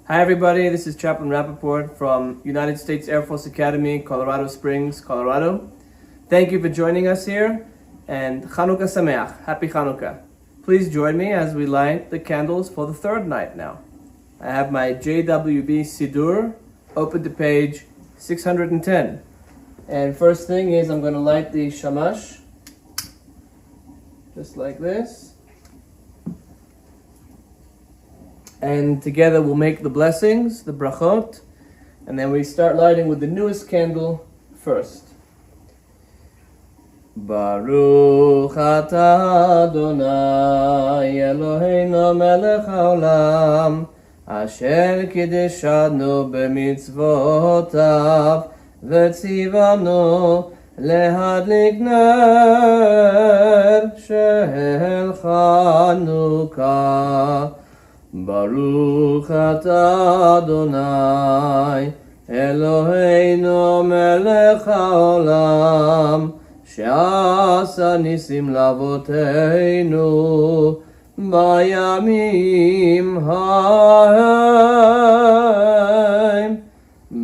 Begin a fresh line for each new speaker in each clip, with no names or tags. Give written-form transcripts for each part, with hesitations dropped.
Hi everybody, this is Chaplain Rappaport from United States Air Force Academy, Colorado Springs, Colorado. Thank you for joining us here, and Hanukkah Sameach, Happy Hanukkah. Please join me as we light the candles for the third night now. I have my JWB Siddur open to page 610. And first thing is I'm going to light the shamash, just like this. And together we'll make the blessings, the brachot, and then we start lighting with the newest candle first. Baruch atah Adonai Eloheinu melech haolam asher kiddushanu b'mitzvotav v'tzivanu lehadlik ner shel Chanukah. Baruch atah Adonai Eloheinu melech haolam she'asa nisim lavoteinu bayamim ha'hem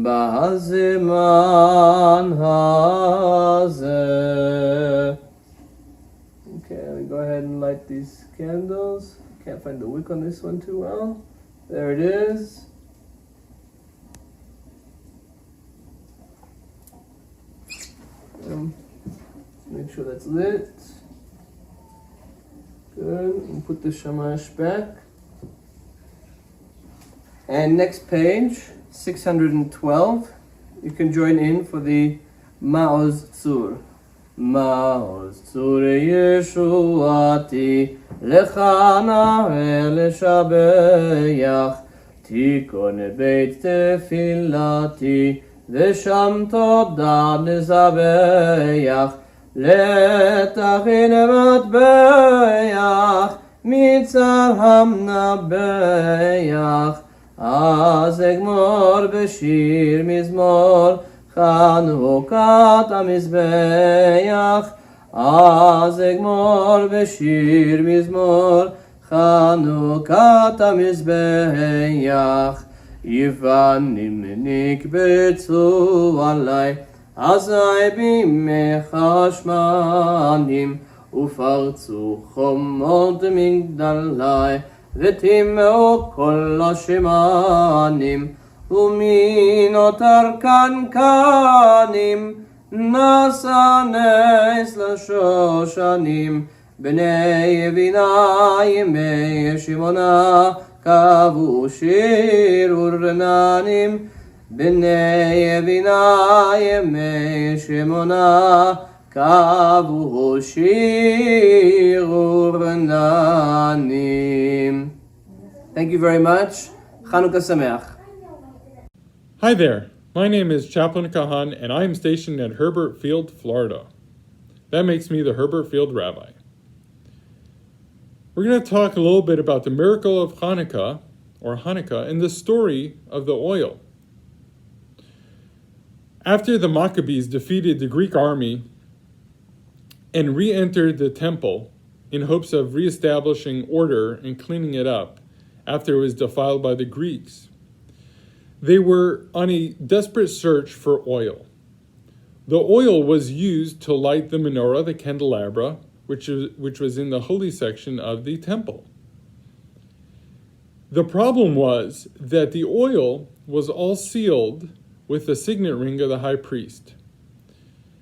b'hazeman hazeh. Okay, let me go ahead and light these candles. Can't find the wick on this one too well. There it is. Make sure that's lit. Good. And put the shamash back. And next page, 612. You can join in for the Ma'oz Tzur. Ma'oz Tzur Yeshuati Lechana Eleshabeach Tikon Beit Tefilati Vesham Toda Nezabeach Letachin Matbeach Mitzar Hamnabeach Az Egmor Beshir Mizmor Chanukat HaMizbeach Az Egmor Beshir Mizmor Chanukat HaMizbeach Yivanim Nikbetzu Alai Azai Bimecha Shmanim Ufartzu Chomot Migdalai V'timeu Kol HaShemanim ומינותר קנקנים נשא נס לשושנים בני יבינה ימי שמונה קבעו שיר ורננים בני יבינה ימי שמונה קבעו שיר ורננים. Thank you very much. Hanukkah Sameach.
Hi there, my name is Chaplain Kahan and I am stationed at Herbert Field, Florida. That makes me the Herbert Field Rabbi. We're going to talk a little bit about the miracle of Hanukkah, and the story of the oil. After the Maccabees defeated the Greek army and re-entered the temple in hopes of reestablishing order and cleaning it up after it was defiled by the Greeks, they were on a desperate search for oil. The oil was used to light the menorah, the candelabra, which was in the holy section of the temple. The problem was that the oil was all sealed with the signet ring of the high priest.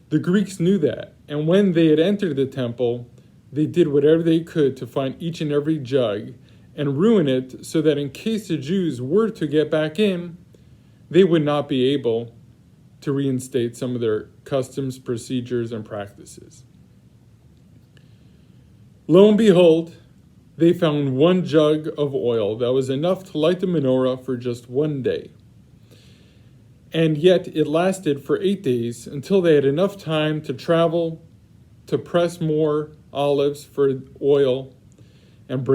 The Greeks knew that, and when they had entered the temple, they did whatever they could to find each and every jug and ruin it so that in case the Jews were to get back in, they would not be able to reinstate some of their customs, procedures, and practices. Lo and behold, they found one jug of oil that was enough to light the menorah for just one day. And yet it lasted for 8 days until they had enough time to travel, to press more olives for oil, and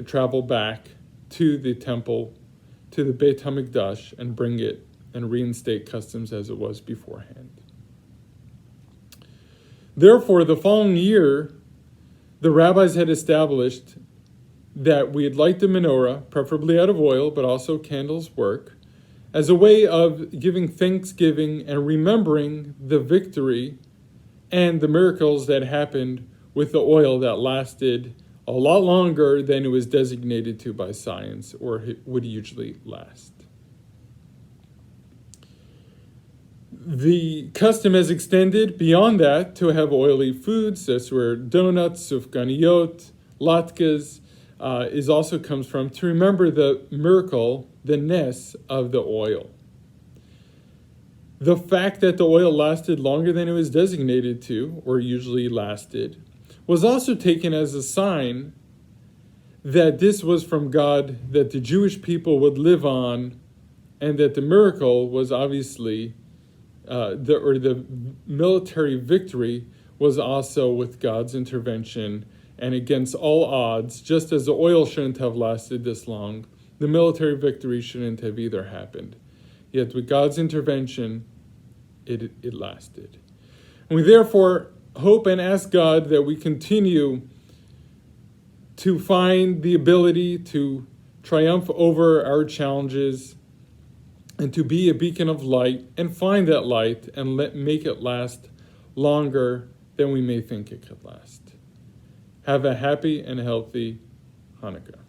travel back to the temple, to the Beit HaMikdash, and bring it and reinstate customs as it was beforehand. Therefore, the following year, the rabbis had established that we'd light the menorah, preferably out of oil, but also candles work, as a way of giving thanksgiving and remembering the victory and the miracles that happened with the oil that lasted a lot longer than it was designated to by science or it would usually last. The custom has extended beyond that to have oily foods. That's where donuts, sufganiyot, latkes is also comes from, to remember the miracle, the nes of the oil. The fact that the oil lasted longer than it was designated to, or usually lasted, was also taken as a sign that this was from God, that the Jewish people would live on, and that the miracle was obviously, the military victory was also with God's intervention and against all odds. Just as the oil shouldn't have lasted this long, the military victory shouldn't have either happened. Yet with God's intervention, it lasted. And we therefore hope and ask God that we continue to find the ability to triumph over our challenges and to be a beacon of light and find that light and make it last longer than we may think it could last. Have a happy and healthy Hanukkah.